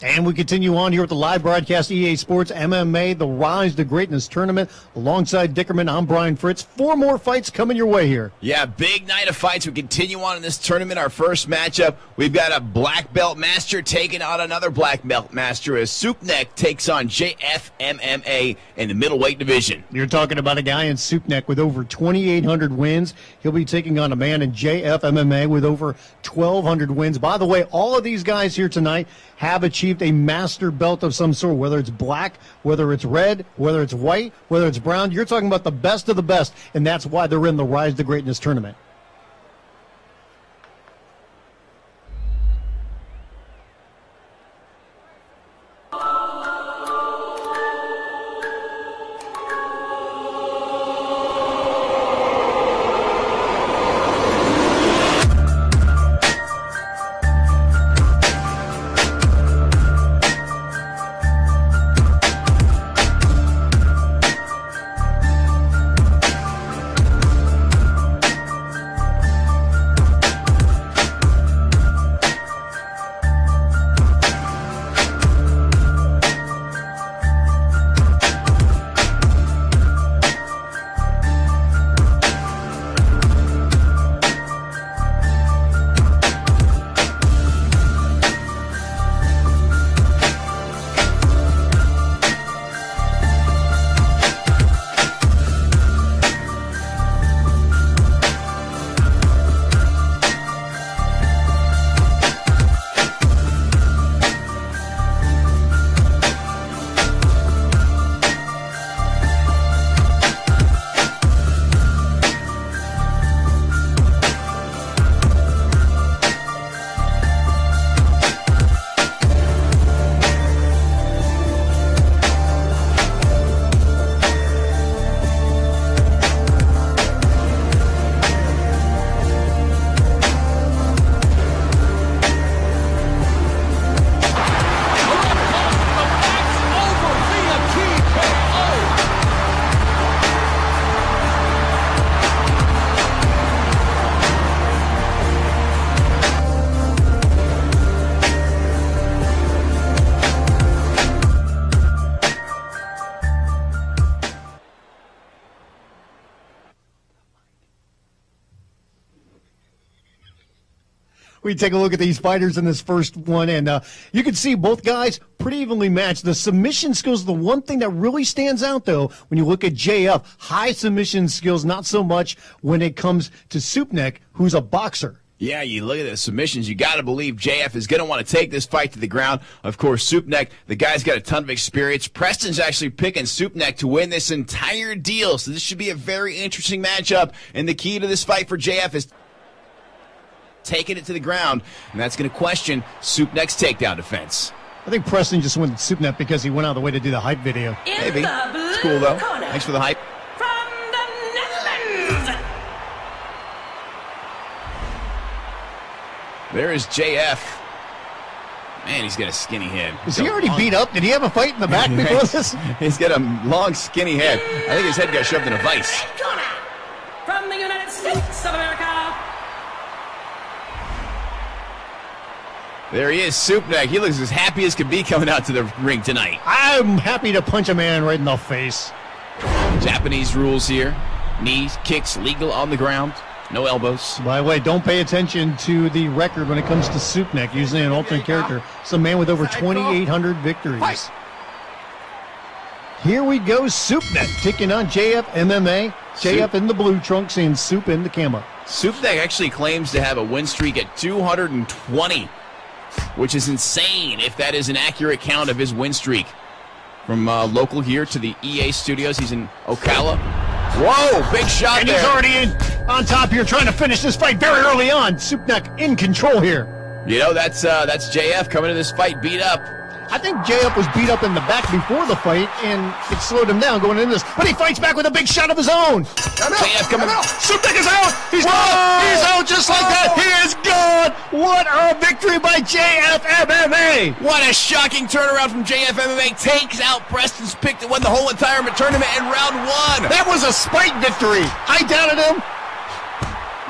And we continue on here with the live broadcast, EA Sports MMA, the Rise to Greatness Tournament. Alongside Dickerman, I'm Brian Fritz. 4 more fights coming your way here. Yeah, big night of fights. We continue on in this tournament. Our first matchup, we've got a black belt master taking on another black belt master as Soupneck takes on JF MMA in the middleweight division. You're talking about a guy in Soupneck with over 2,800 wins. He'll be taking on a man in JF MMA with over 1,200 wins. By the way, all of these guys here tonight have achieved a master belt of some sort, whether it's black, whether it's red, whether it's white, whether it's brown. You're talking about the best of the best, and that's why they're in the Rise to Greatness tournament. We take a look at these fighters in this first one, and you can see both guys pretty evenly matched. The submission skills, the one thing that really stands out, though, when you look at JF, high submission skills, not so much when it comes to Soupneck, who's a boxer. Yeah, you look at the submissions, you got to believe JF is going to want to take this fight to the ground. Of course, Soupneck, the guy's got a ton of experience. Preston's actually picking Soupneck to win this entire deal, so this should be a very interesting matchup. And the key to this fight for JF is taking it to the ground, and that's going to question Soupneck's takedown defense. I think Preston just went Soupneck because he went out of the way to do the hype video. Maybe. It's cool, though. Thanks for the hype. From the Netherlands. There is JF. Man, he's got a skinny head. Is he already beat up? Did he have a fight in the back before this? He's got a long, skinny head. I think his head got shoved in a vice. From the United States of America. There he is, Soupneck. He looks as happy as could be coming out to the ring tonight. I'm happy to punch a man right in the face. Japanese rules here. Knees, kicks legal on the ground. No elbows. By the way, don't pay attention to the record when it comes to Soupneck, using an alternate character. It's a man with over 2,800 victories. Fight. Here we go, Soupneck taking on JF MMA. JF in the blue trunks and Soup in the camo. Soupneck actually claims to have a win streak at 220. Which is insane if that is an accurate count of his win streak. From local here to the EA studios, he's in Ocala. Whoa, big shot and there. He's already on top here trying to finish this fight very early on. Soupneck in control here. You know, that's JF coming to this fight beat up. I think JF was beat up in the back before the fight, and it slowed him down going into this. But he fights back with a big shot of his own. JF coming out. Soupneck is out. He's gone. He's out just like that. He is gone. What a victory by JF MMA. What a shocking turnaround from JF MMA. Takes out Preston's pick to win the whole entire tournament in round 1. That was a spite victory. I doubted him.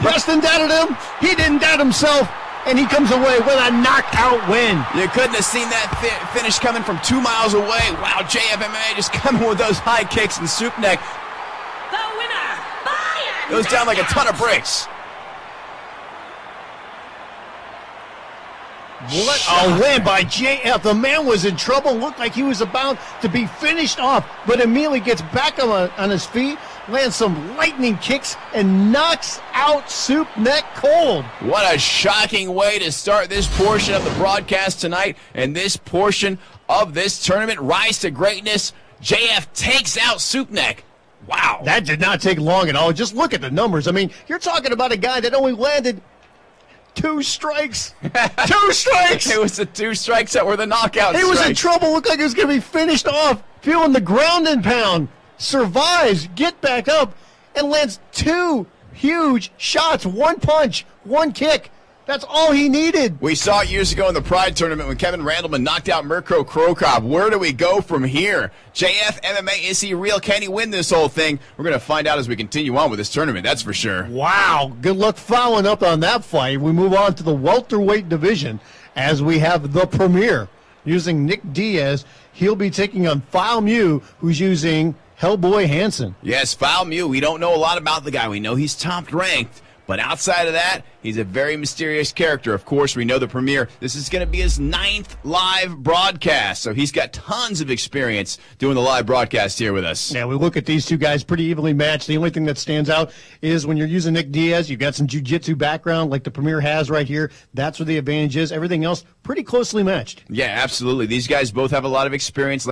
Preston doubted him. He didn't doubt himself. and he comes away with a knockout win. You couldn't have seen that finish coming from 2 miles away. Wow, JFMMA just coming with those high kicks, and Soupneck The winner by goes down like a ton of bricks. What a win by JF. The man was in trouble, looked like he was about to be finished off, but immediately gets back on his feet, lands some lightning kicks, and knocks out Soupneck cold. What a shocking way to start this portion of the broadcast tonight, and this portion of this tournament. Rise to greatness. JF takes out Soupneck. Wow. That did not take long at all. Just look at the numbers. I mean, you're talking about a guy that only landed 2 strikes. 2 strikes! It was the 2 strikes that were the knockout He strikes. was in trouble. Looked like he was going to be finished off. Feeling the ground and pound. Survives, get back up, and lands 2 huge shots. 1 punch, 1 kick. That's all he needed. We saw it years ago in the Pride tournament when Kevin Randleman knocked out Mirko Krokop. Where do we go from here? JF MMA, is he real? Can he win this whole thing? We're going to find out as we continue on with this tournament, that's for sure. Wow. Good luck following up on that fight. We move on to the welterweight division as we have the Premier using Nick Diaz. He'll be taking on Filemu, who's using Hellboy Hansen. Yes, Filemu, we don't know a lot about the guy. We know he's top ranked. But outside of that, he's a very mysterious character. Of course, we know the Premier. This is going to be his 9th live broadcast, so he's got tons of experience doing the live broadcast here with us. Yeah, we look at these two guys pretty evenly matched. The only thing that stands out is when you're using Nick Diaz, you've got some jiu-jitsu background like the Premier has right here. That's where the advantage is. Everything else, pretty closely matched. Yeah, absolutely. These guys both have a lot of experience.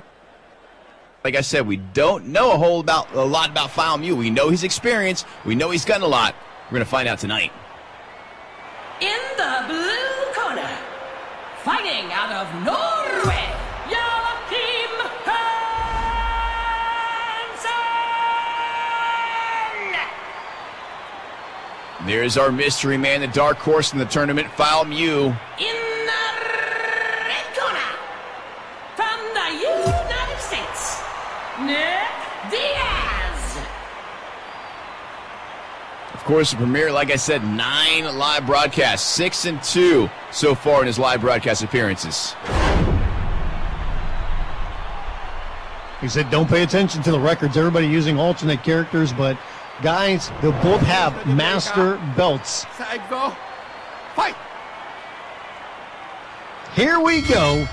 Like I said, we don't know a lot about Filemu. We know he's experienced. We know he's gotten a lot. We're going to find out tonight. In the blue corner, fighting out of Norway, Joachim Hansen! There's our mystery man, the dark horse in the tournament, Filemu. In the red corner, from the United States, Nick Diaz! Of course, the Premier, like I said, 9 live broadcasts, 6-2 so far in his live broadcast appearances. He said, don't pay attention to the records. Everybody using alternate characters, but guys, they'll both have master belts. Fight! Here we go.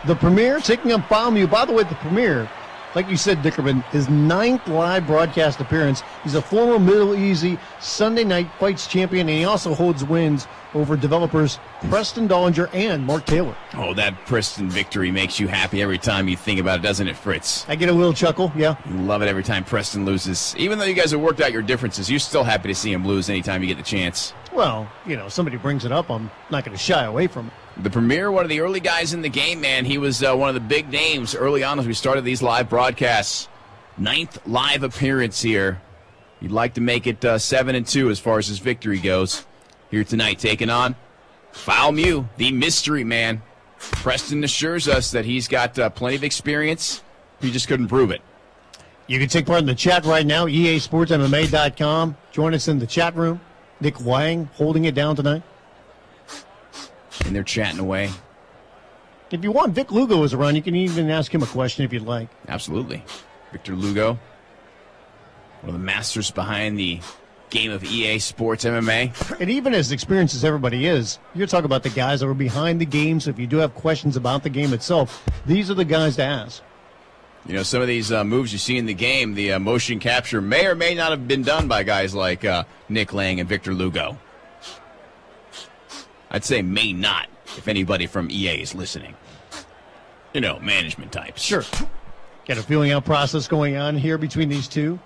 The Premier taking on Filemu. By the way, the Premier, like you said, Dickerman, his 9th live broadcast appearance. He's a former Middle Easy Sunday Night Fights champion, and he also holds wins over developers Preston Dollinger and Mark Taylor. Oh, that Preston victory makes you happy every time you think about it, doesn't it, Fritz? I get a little chuckle, yeah. You love it every time Preston loses. Even though you guys have worked out your differences, you're still happy to see him lose anytime you get the chance. Well, you know, somebody brings it up, I'm not going to shy away from it. The Premier, one of the early guys in the game, man. He was one of the big names early on as we started these live broadcasts. 9th live appearance here. He'd like to make it 7-2 as far as his victory goes. Here tonight, taking on Filemu, the mystery man. Preston assures us that he's got plenty of experience. He just couldn't prove it. You can take part in the chat right now, easportsmma.com. Join us in the chat room. Nick Wang holding it down tonight. And they're chatting away. If you want, Vic Lugo is around. You can even ask him a question if you'd like. Absolutely. Victor Lugo, one of the masters behind the game of EA Sports MMA. And even as experienced as everybody is, you're talking about the guys that are behind the game, so if you do have questions about the game itself, these are the guys to ask. You know, some of these moves you see in the game, the motion capture may or may not have been done by guys like Nick Lang and Victor Lugo. I'd say may not, if anybody from EA is listening. You know, management types. Sure. Got a feeling out process going on here between these two.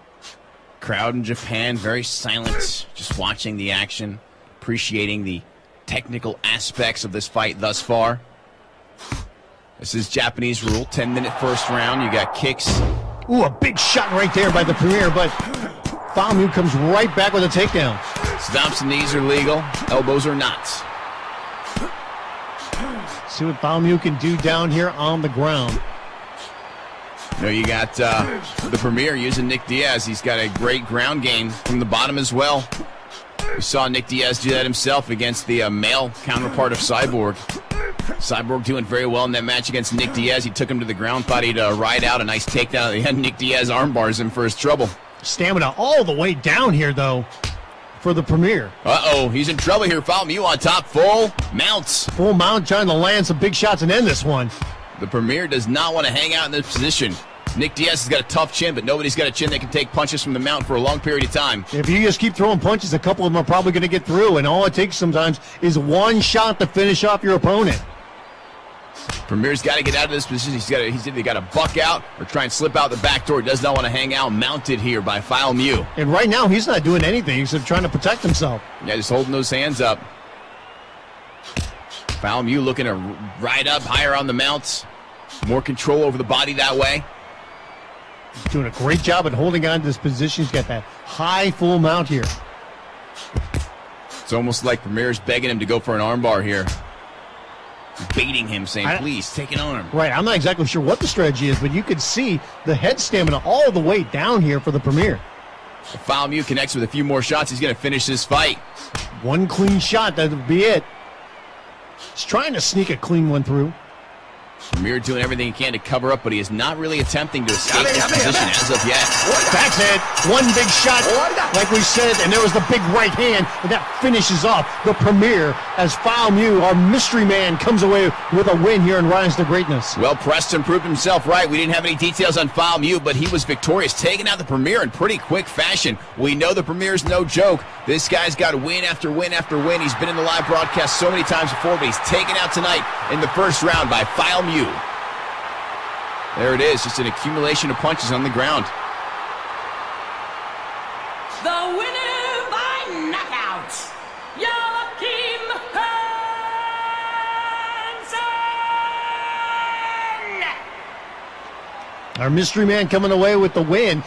Crowd in Japan, very silent, just watching the action, appreciating the technical aspects of this fight thus far. This is Japanese rule, 10-minute first round. You got kicks. Ooh, a big shot right there by the Premier, but Filemu comes right back with a takedown. Stomps and knees are legal, elbows are not. See what Filemu can do down here on the ground. You know, you got the Premier using Nick Diaz. He's got a great ground game from the bottom as well. We saw Nick Diaz do that himself against the male counterpart of Cyborg. Cyborg doing very well in that match against Nick Diaz. He took him to the ground, thought he'd ride out a nice takedown at the end. Nick Diaz armbars him for his trouble. Stamina all the way down here, though, for the Premier. Uh-oh, he's in trouble here. Filemu on top, full mounts. Full mount, trying to land some big shots and end this one. The Premier does not want to hang out in this position. Nick Diaz has got a tough chin, but nobody's got a chin that can take punches from the mount for a long period of time. If you just keep throwing punches, a couple of them are probably going to get through, and all it takes sometimes is one shot to finish off your opponent. Premier's got to get out of this position. He's either got to buck out or try and slip out the back door. He does not want to hang out mounted here by Filemu. And right now, he's not doing anything except trying to protect himself. Yeah, just holding those hands up. Filemu looking to ride up higher on the mounts. More control over the body that way. He's doing a great job at holding on to this position. He's got that high full mount here. It's almost like Premier's begging him to go for an armbar here. Baiting him, saying, please, take an arm. Right, I'm not exactly sure what the strategy is, but you could see the head stamina all the way down here for the Premier. If Filemu connects with a few more shots, he's going to finish this fight. One clean shot, that'll be it. He's trying to sneak a clean one through. Premier doing everything he can to cover up, but he is not really attempting to escape this position as of yet. That's it. One big shot, like we said, and there was the big right hand, and that finishes off the Premier as Filemu, our mystery man, comes away with a win here and Rise to Greatness. Well, Preston proved himself right. We didn't have any details on Filemu, but he was victorious, taking out the Premier in pretty quick fashion. We know the Premier's no joke. This guy's got win after win after win. He's been in the live broadcast so many times before, but he's taken out tonight in the first round by Filemu. There it is, just an accumulation of punches on the ground. The winner by knockout, Joachim Hansen! Our mystery man coming away with the win.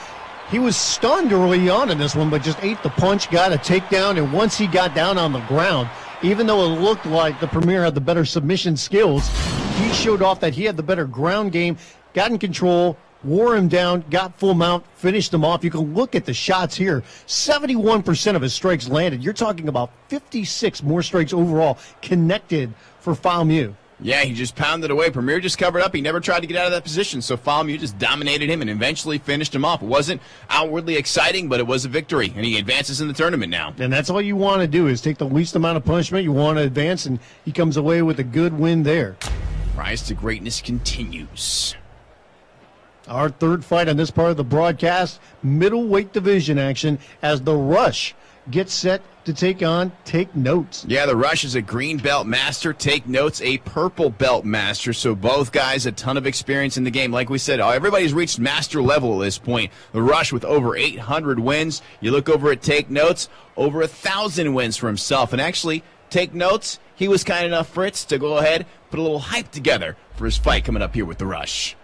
He was stunned early on in this one, but just ate the punch, got a takedown, and once he got down on the ground, even though it looked like the Premier had the better submission skills, he showed off that he had the better ground game, got in control, wore him down, got full mount, finished him off. You can look at the shots here. 71% of his strikes landed. You're talking about 56 more strikes overall connected for Filemu. Yeah, he just pounded away. Premier just covered up. He never tried to get out of that position, so Filemu just dominated him and eventually finished him off. It wasn't outwardly exciting, but it was a victory, and he advances in the tournament now. And that's all you want to do is take the least amount of punishment. You want to advance, and he comes away with a good win there. Rise to Greatness continues. Our third fight on this part of the broadcast, middleweight division action as the Rush gets set to take on Take Notes. Yeah, the Rush is a green belt master. Take Notes, a purple belt master. So both guys, a ton of experience in the game. Like we said, everybody's reached master level at this point. The Rush with over 800 wins. You look over at Take Notes, over 1,000 wins for himself. And actually, Take Notes, he was kind enough, Fritz, to go ahead, put a little hype together for his fight coming up here with the Rush.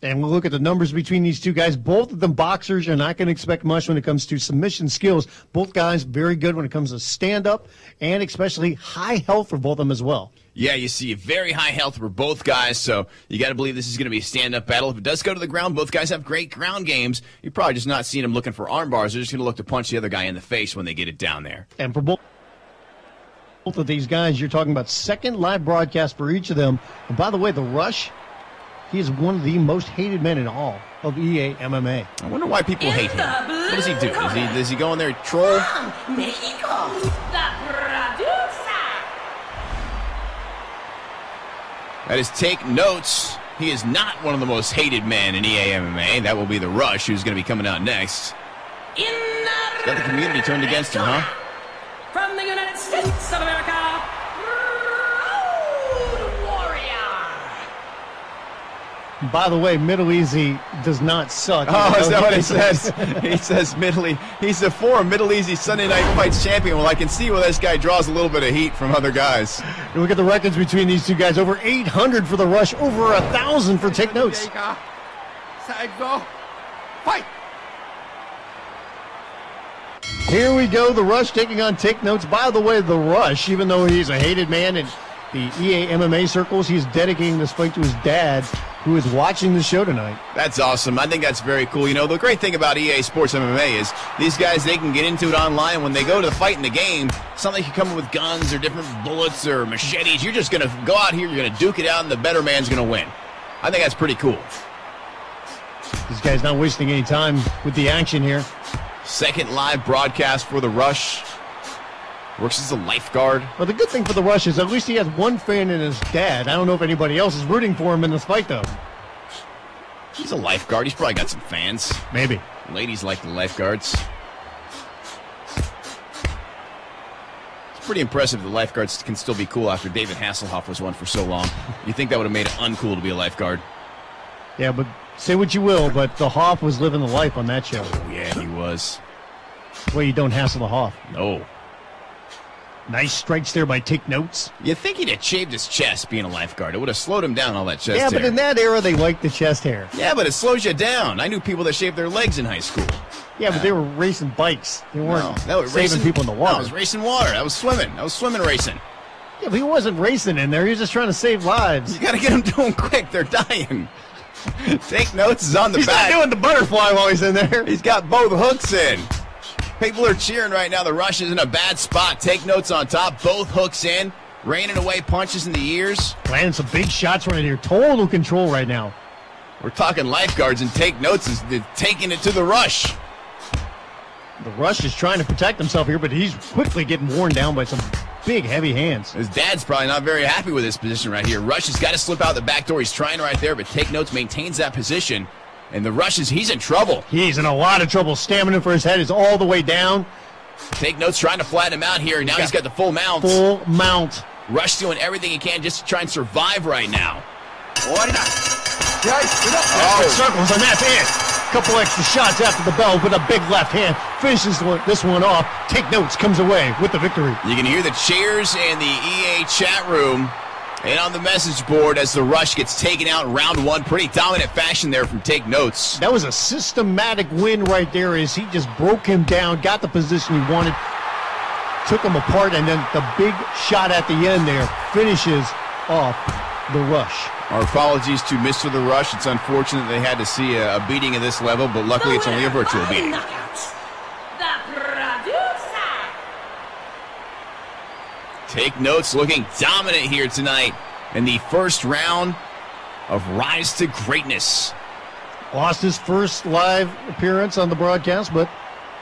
And we'll look at the numbers between these two guys. Both of them boxers. You're not going to expect much when it comes to submission skills. Both guys very good when it comes to stand-up and especially high health for both of them as well. Yeah, you see very high health for both guys, so you got to believe this is going to be a stand-up battle. If it does go to the ground, both guys have great ground games. You're probably just not seeing them looking for arm bars. They're just going to look to punch the other guy in the face when they get it down there. And for both of these guys, you're talking about second live broadcast for each of them. And by the way, the Rush, He is one of the most hated men in all of EA MMA. I wonder why people hate him. What does he do? Does he go in there and troll? Mexico, the producer. That is Take Notes. He is not one of the most hated men in EA MMA. That will be the Rush, who's going to be coming out next. Got the community turned against him, huh? From the United States of America, Road Warrior. By the way, Middle Easy does not suck. Oh, is that what he says? He says he's the former Middle Easy Sunday Night Fights champion. Well, I can see where this guy draws a little bit of heat from other guys. You look at the records between these two guys. Over 800 for the Rush, over 1,000 for Take Notes. Fight! Here we go, the Rush taking on Take Notes. By the way, the Rush, even though he's a hated man in the EA MMA circles, he's dedicating this fight to his dad, who is watching the show tonight. That's awesome. I think that's very cool. You know, the great thing about EA Sports MMA is these guys, they can get into it online. When they go to the fight in the game, it's not like you come in with guns or different bullets or machetes. You're just going to go out here, you're going to duke it out, and the better man's going to win. I think that's pretty cool. This guy's not wasting any time with the action here. Second live broadcast for the Rush. Works as a lifeguard. Well, the good thing for the Rush is at least he has one fan in his dad. I don't know if anybody else is rooting for him in this fight, though. He's a lifeguard. He's probably got some fans. Maybe. Ladies like the lifeguards. It's pretty impressive the lifeguards can still be cool after David Hasselhoff was one for so long. You think that would have made it uncool to be a lifeguard? Yeah, but say what you will, but the Hoff was living the life on that show. Oh, yeah, he was. Well, you don't hassle the Hoff. No. Nice strikes there by Take Notes. You'd think he'd have shaved his chest being a lifeguard. It would have slowed him down, all that chest Yeah, hair. but in that era, they liked the chest hair. Yeah, but it slows you down. I knew people that shaved their legs in high school. Yeah, but they were racing bikes. They weren't was saving racing, people in the water. No, I was racing water. I was swimming. I was swimming racing. Yeah, but he wasn't racing in there. He was just trying to save lives. You got to get them doing quick. They're dying. Take Notes is on the He's back. not doing the butterfly while he's in there. He's got both hooks in. People are cheering right now. The Rush is in a bad spot. Take Notes on top. Both hooks in. Raining away punches in the ears. Landing some big shots right here. Total control right now. We're talking lifeguards, and Take Notes is taking it to the Rush. The Rush is trying to protect himself here, but he's quickly getting worn down by some big, heavy hands. His dad's probably not very happy with this position right here. Rush has got to slip out the back door. He's trying right there, but Take Notes maintains that position. And the Rush he's in trouble. He's in a lot of trouble. Stamina for his head is all the way down. Take Notes trying to flatten him out here. Now he's got the full mount. Full mount. Rush doing everything he can just to try and survive right now. Circles, and that's it. Couple extra shots after the bell with a big left hand. Finishes this one off. Take Notes comes away with the victory. You can hear the cheers in the EA chat room and on the message board as the Rush gets taken out in round one. Pretty dominant fashion there from Take Notes. That was a systematic win right there as he just broke him down, got the position he wanted, took him apart, and then the big shot at the end there finishes off the Rush. Our apologies to Mr. The Rush. It's unfortunate they had to see a beating at this level, but luckily it's only a virtual beating. The producer. Take Notes looking dominant here tonight in the first round of Rise to Greatness. Lost his first live appearance on the broadcast, but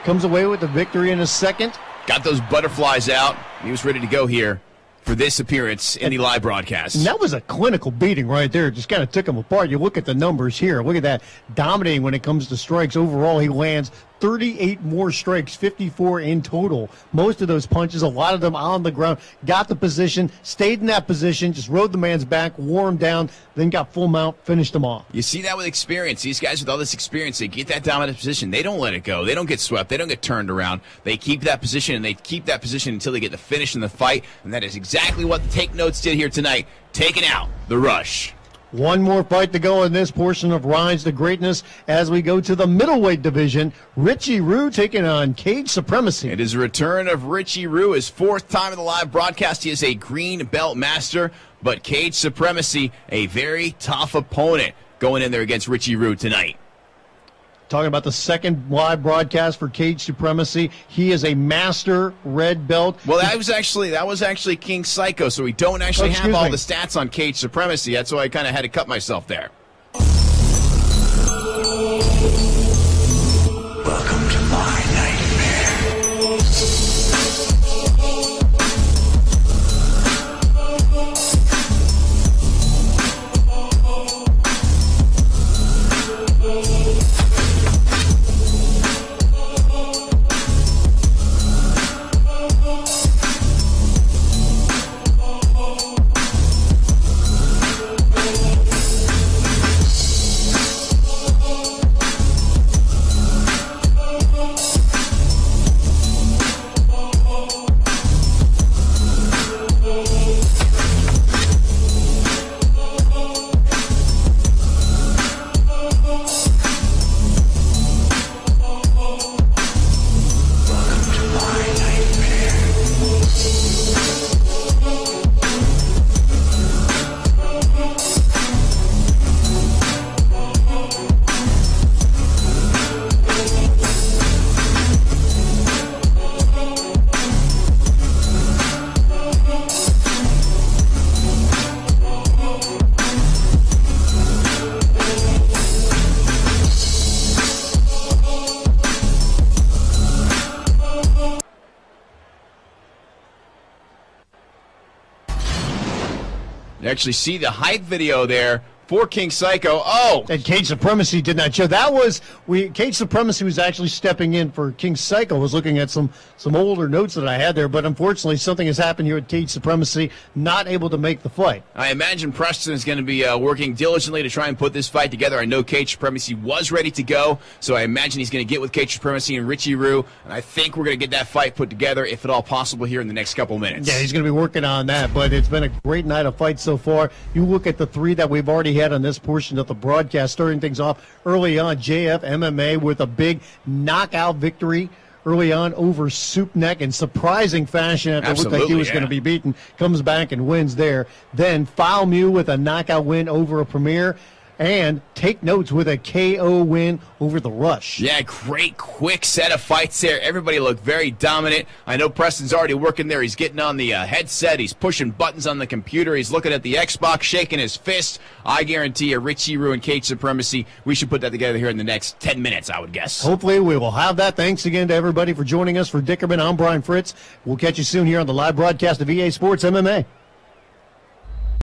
comes away with the victory in his second. Got those butterflies out. He was ready to go here for this appearance in the live broadcast. And that was a clinical beating right there. Just kind of took him apart. You look at the numbers here. Look at that. Dominating when it comes to strikes. Overall, he lands 38 more strikes, 54 in total. Most of those punches, a lot of them on the ground. Got the position, stayed in that position, just rode the man's back, wore him down, then got full mount, finished him off. You see that with experience. These guys with all this experience, they get that dominant position. They don't let it go. They don't get swept. They don't get turned around. They keep that position, and they keep that position until they get the finish in the fight, and that is exactly what the Take Notes did here tonight, taking out the Rush. One more fight to go in this portion of Rise to Greatness as we go to the middleweight division. Richie Rue taking on Cage Supremacy. It is a return of Richie Rue, his fourth time in the live broadcast. He is a green belt master, but Cage Supremacy, a very tough opponent going in there against Richie Rue tonight. Talking about the second live broadcast for Cage Supremacy. He is a master red belt. Well, that was actually King Psycho, so we don't actually have all the stats on Cage Supremacy. That's why I kind of had to cut myself there. You actually see the height video there for King Psycho. Oh! And Cage Supremacy did not show. Cage Supremacy was actually stepping in for King Psycho. I was looking at some older notes that I had there, but unfortunately something has happened here at Cage Supremacy, not able to make the fight. I imagine Preston is going to be working diligently to try and put this fight together. I know Cage Supremacy was ready to go, so I imagine he's going to get with Cage Supremacy and Richie Rue, and I think we're going to get that fight put together, if at all possible, here in the next couple minutes. Yeah, he's going to be working on that, but it's been a great night of fights so far. You look at the three that we've already had on this portion of the broadcast, starting things off early on, JF MMA with a big knockout victory early on over Soupneck in surprising fashion after it looked like he was going to be beaten, comes back and wins there. Then Filemu with a knockout win over a Premier, and Take Notes with a KO win over the Rush. Yeah, great quick set of fights there. Everybody looked very dominant. I know Preston's already working there. He's getting on the headset. He's pushing buttons on the computer. He's looking at the Xbox, shaking his fist. I guarantee you, Richie Rue and Cage Supremacy, we should put that together here in the next 10 minutes, I would guess. Hopefully we will have that. Thanks again to everybody for joining us. For Dickerman, I'm Brian Fritz. We'll catch you soon here on the live broadcast of EA Sports MMA.